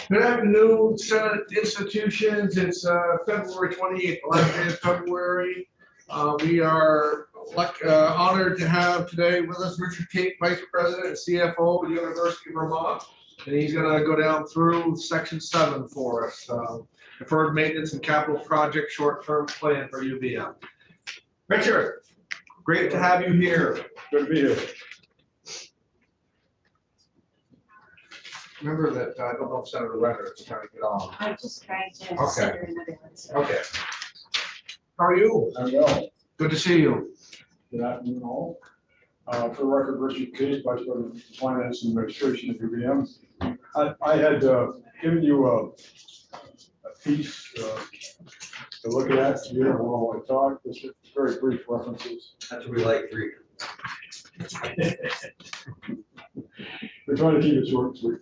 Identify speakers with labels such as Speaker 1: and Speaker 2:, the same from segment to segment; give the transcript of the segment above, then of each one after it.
Speaker 1: Good afternoon, Senate institutions. It's February 28th, last day of February. We are honored to have today with us Richard Tate, Vice President and CFO of the University of Vermont. And he's going to go down through Section 7 for us. Deferred Maintenance and Capital Project Short-Term Plan for UVM. Richard, great to have you here.
Speaker 2: Good to be here.
Speaker 1: Remember that I don't know if Senator Renner is trying to get on.
Speaker 3: I'm just trying to
Speaker 1: Okay.
Speaker 3: consider another one. So.
Speaker 1: Okay. How are you?
Speaker 2: I'm well.
Speaker 1: Good to see you.
Speaker 2: Good afternoon, all. For the record, Richard Tate, Vice President of Finance and Administration at UVM. I had given you a piece to look at here while I talk. This is very brief references.
Speaker 4: That's what we like to read.
Speaker 2: We're trying to keep it short and sweet.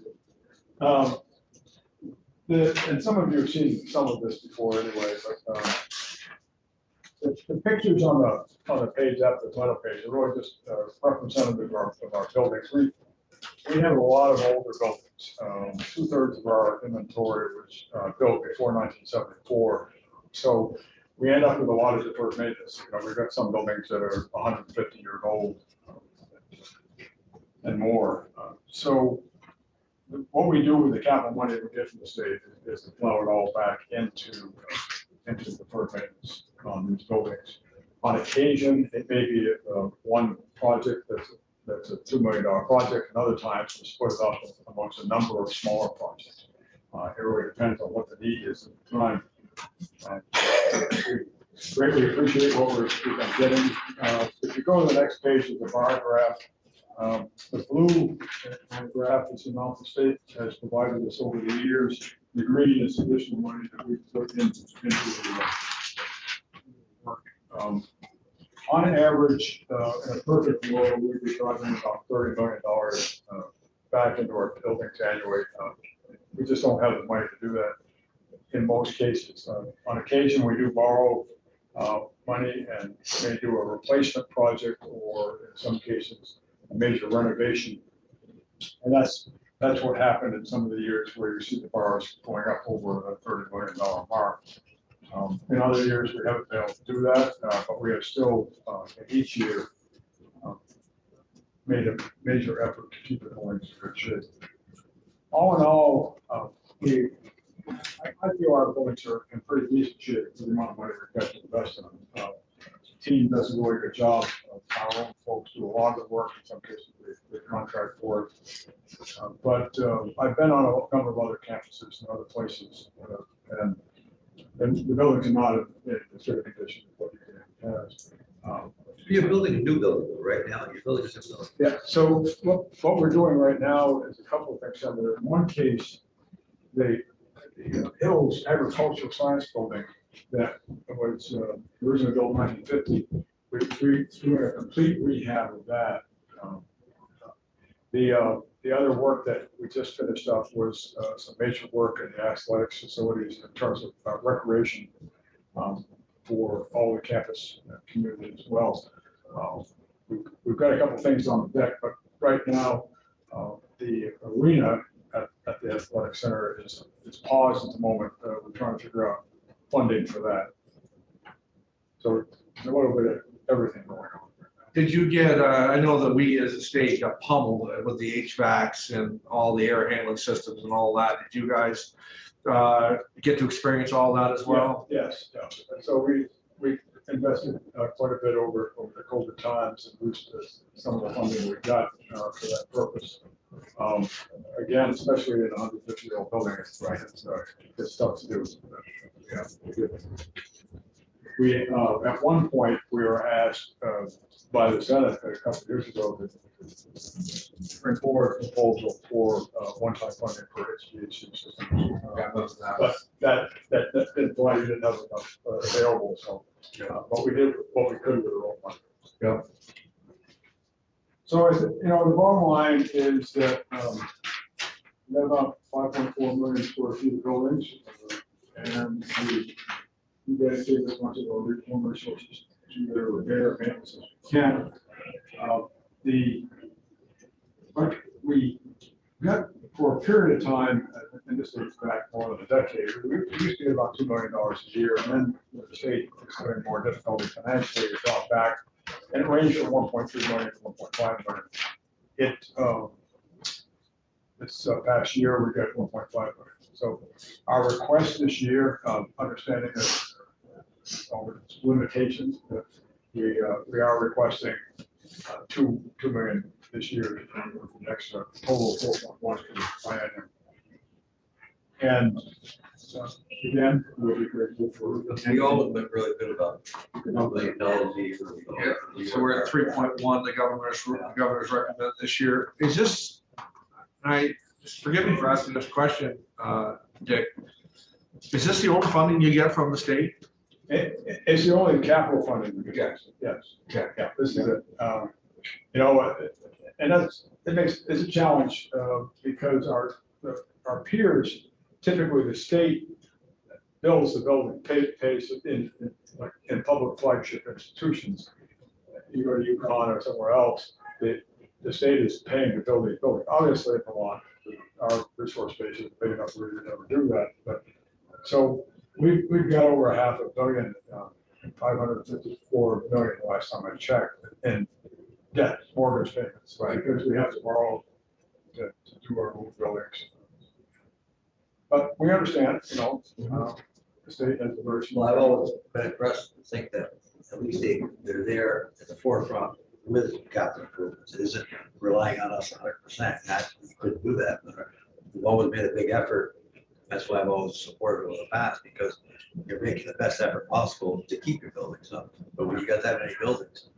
Speaker 2: And some of you have seen some of this before anyway, but the pictures on the page after the title page are really just representative of our buildings. We have a lot of older buildings. 2/3 of our inventory was built before 1974. So we end up with a lot of deferred maintenance. We've got some buildings that are 150 years old and more. So what we do with the capital money we get from the state is to plow it all back into deferred maintenance on these buildings. On occasion, it may be one project that's a $2 million project, and other times we split it up amongst a number of smaller projects. It really depends on what the need is at the time. We greatly appreciate what we've been getting. If you go to the next page of the bar graph, the blue graph is the amount the state has provided us over the years. The green is additional money that we've put into the work. On average, in a perfect world, we'd be driving about $30 million back into our buildings annually. We just don't have the money to do that in most cases. On occasion, we do borrow money and may do a replacement project, or in some cases, a major renovation. And that's what happened in some of the years where you see the borrows going up over a $30 million mark. In other years, we haven't been able to do that, but we have still, each year, made a major effort to keep it going in good shape. All in all, I feel our buildings are in pretty decent shape for the amount of money we've got to invest in them. The team does a really good job. Our own folks do a lot of the work. In some cases, they contract for it. But I've been on a number of other campuses and other places, and the buildings are not in as good a condition as what you has.
Speaker 4: You're building a new building right now. You're building a new building.
Speaker 2: Yeah. So what we're doing right now is a couple of things. In one case, the Hills Agricultural Science Building that was originally built in 1950. We're doing a complete rehab of that. The other work that we just finished up was some major work in the athletics facilities in terms of recreation for all the campus community as well. We've got a couple things on the deck, but right now the arena at the athletic center is paused at the moment. We're trying to figure out funding for that. So a little bit of everything going on.
Speaker 1: Did you get, I know that we as a state got pummeled with the HVACs and all the air handling systems and all that. Did you guys get to experience all that as well?
Speaker 2: Yeah, yes. Yeah. So we invested quite a bit over the COVID times and boosted some of the funding we got for that purpose. Again, especially in a 150-year-old building, it's tough to do. Yeah, we at one point we were asked by the Senate a couple of years ago to bring forward a proposal for one-time funding for HVAC systems. But that didn't fly. We didn't have enough available. So, but we did what we could with our own money.
Speaker 1: Yeah.
Speaker 2: So, the bottom line is that we have about 5.4 million square feet of buildings, and we dedicate as much of our reform resources to their repair and maintenance as we can. We got for a period of time, and this dates back more than a decade, we used to get about $2 million a year, and then the state was having more difficulty financially, it dropped back, and it ranged from 1.3 million to 1.5 million. This past year, we got 1.5 million. So our request this year, understanding that all its limitations, that we are requesting 2 million this year, the extra total of 4.1 for the plan. And again, we'll be grateful for.
Speaker 4: We all have been really good about $1 million a year.
Speaker 1: Yeah, so we're at 3.1, the governor's recommend this year. Is this, forgive me for asking this question, Dick, is this the only funding you get from the state?
Speaker 2: It's the only capital funding we get, yes.
Speaker 1: Okay.
Speaker 2: Yeah, this is it. You know, and it's a challenge because our peers, typically the state builds the building, pays in public flagship institutions. You go to UConn or somewhere else, the state is paying to build these buildings. Obviously, it's a lot. Our resource base is big enough where you never do that. But so we've got over $500 million, 554 million last time I checked, in debt, mortgage payments, right? Because we have to borrow to do our own buildings. But we understand, you know, the state has a very
Speaker 4: Well,
Speaker 2: small.
Speaker 4: I've always been impressed to think that at least they're there at the forefront with capital improvements. It isn't relying on us 100%. Not, we couldn't do that, but we've always made a big effort. That's why I've always supported it in the past, because you're making the best effort possible to keep your buildings up. But when you got that many buildings,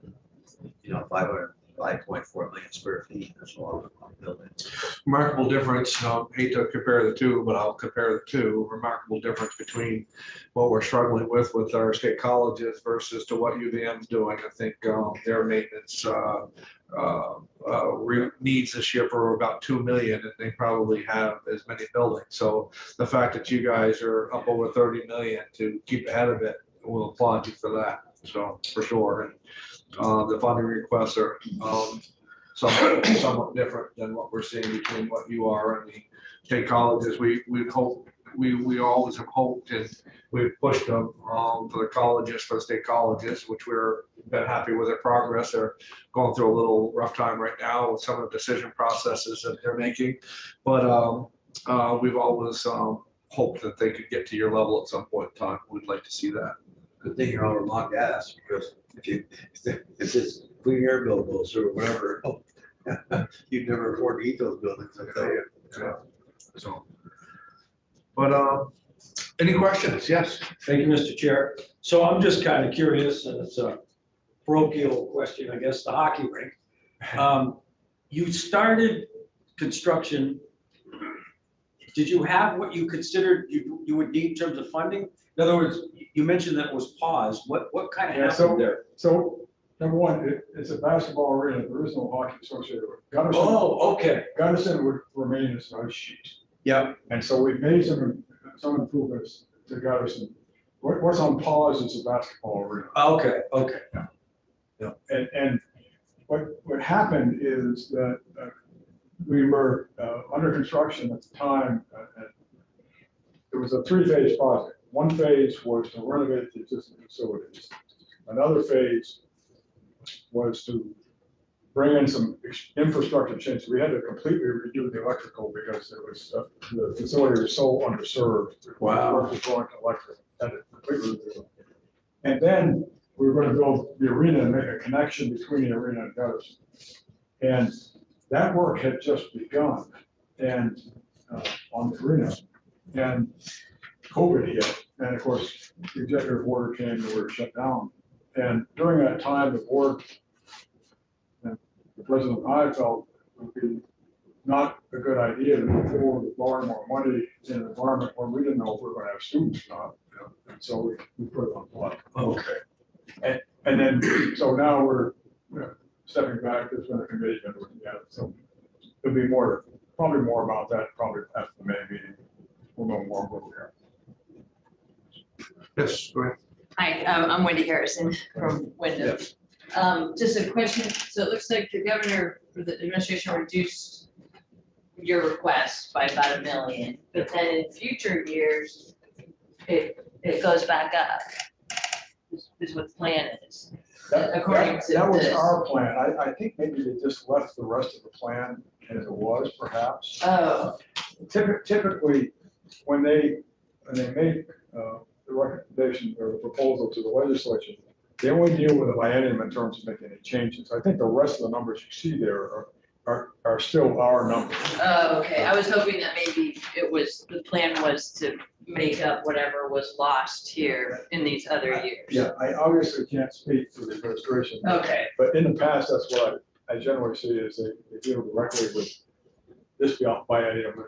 Speaker 4: you know, 5.4 million square feet, that's a lot of buildings.
Speaker 1: Remarkable difference, hate to compare the two, but I'll compare the two. Remarkable difference between what we're struggling with our state colleges versus to what UVM's doing. I think their maintenance needs this year for about 2 million, and they probably have as many buildings. So the fact that you guys are up over 30 million to keep ahead of it, we'll applaud you for that. So for sure. And the funding requests are somewhat different than what we're seeing between what you are and the state colleges. We always have hoped, and we've pushed them for the colleges, for the state colleges, which we're been happy with their progress. They're going through a little rough time right now with some of the decision processes that they're making, but we've always hoped that they could get to your level at some point in time. We'd like to see that.
Speaker 4: Good thing you're on Vermont gas, because if this clean air bill goes through or whatever, you'd never afford to eat those buildings, I tell you.
Speaker 1: Yeah. So, but any questions? Yes.
Speaker 5: Thank you, Mr. Chair. So I'm just kind of curious, and it's a parochial question, I guess, the hockey rink. You started construction. Did you have what you considered you would need in terms of funding? In other words, you mentioned that it was paused. What kind of happened there?
Speaker 2: So number one, it's a basketball arena. There is no hockey associated with it. Gunnison,
Speaker 5: Oh, okay.
Speaker 2: Gunnison would remain as an ice sheet.
Speaker 5: Yeah.
Speaker 2: And so we've made some improvements to Gunnison. What's on pause is the basketball arena.
Speaker 5: Okay. Okay.
Speaker 2: Yeah. And what happened is that we were under construction at the time. It was a 3-phase project. One phase was to renovate the existing facilities. Another phase was to bring in some infrastructure changes. We had to completely redo the electrical because it was the facility was so underserved.
Speaker 5: Wow.
Speaker 2: It was going to electric. Had to completely redo it. And then we were going to build the arena and make a connection between the arena and Gunnison. And that work had just begun, and on the arena, and COVID hit, and of course, the executive order came and we were shut down. And during that time, the board and the president and I felt it would be not a good idea to move forward with borrowing more money in an environment where we didn't know if we were going to have students or not. And so we put it on pause.
Speaker 5: Okay.
Speaker 2: And then, so now we're stepping back. There's been a committee been looking at it. So there'll be probably more about that probably after the May meeting. We'll know more where we are.
Speaker 1: Yes. Go ahead.
Speaker 6: Hi, I'm Wendy Harrison from Wyndham. Just a question. So it looks like the governor or the administration reduced your request by about $1 million, but then in future years, it goes back up. Is what the plan is. According to
Speaker 2: That was
Speaker 6: this.
Speaker 2: our plan. I think maybe they just left the rest of the plan as it was, perhaps.
Speaker 6: Oh,
Speaker 2: Typically, when they make the recommendation or the proposal to the legislature, they only deal with the biennium in terms of making any changes. I think the rest of the numbers you see there are still our numbers.
Speaker 6: oh, okay. I was hoping that maybe the plan was to make up whatever was lost here in these other years.
Speaker 2: Yeah, I obviously can't speak for the administration.
Speaker 6: Okay,
Speaker 2: But in the past, that's what I generally see is they deal directly with this biennium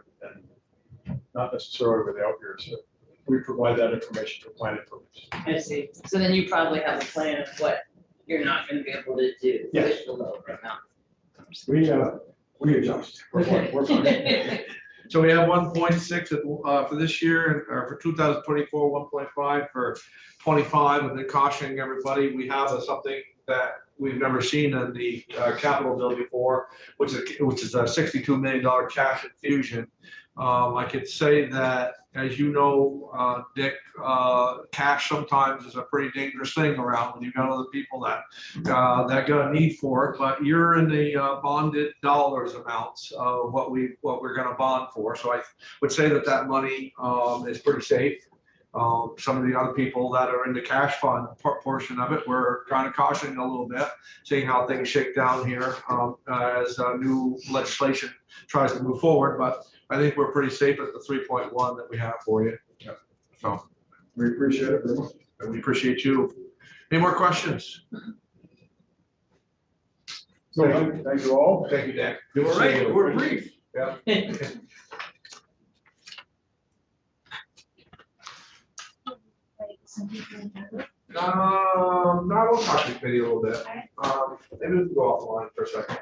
Speaker 2: and not necessarily with the out years. So we provide that information for planning purposes.
Speaker 6: I see. So then you probably have a plan of what you're not gonna be able to do
Speaker 2: Yes.
Speaker 6: with the low amount.
Speaker 2: We adjust. We're fine. We're fine.
Speaker 1: So we have 1.6 for this year, or for 2024, 1.5 for 25, and then cautioning everybody, we have something that we've never seen in the capital bill before, which is a $62 million cash infusion. I could say that, as you know, Dick, cash sometimes is a pretty dangerous thing around when you've got other people that got a need for it. But you're in the bonded dollars amounts of what we're going to bond for. So I would say that money is pretty safe. Some of the other people that are in the cash fund portion of it, we're kind of cautioning a little bit, seeing how things shake down here as new legislation tries to move forward. But I think we're pretty safe at the 3.1 that we have for you.
Speaker 2: Yeah.
Speaker 1: So
Speaker 2: We appreciate it very much.
Speaker 1: and we appreciate you. Any more questions?
Speaker 2: So thank you all.
Speaker 1: Thank you, Dan.
Speaker 5: All right, we're brief.
Speaker 1: Yeah. No, we'll talk to you maybe a little bit. Maybe we can go offline for a second.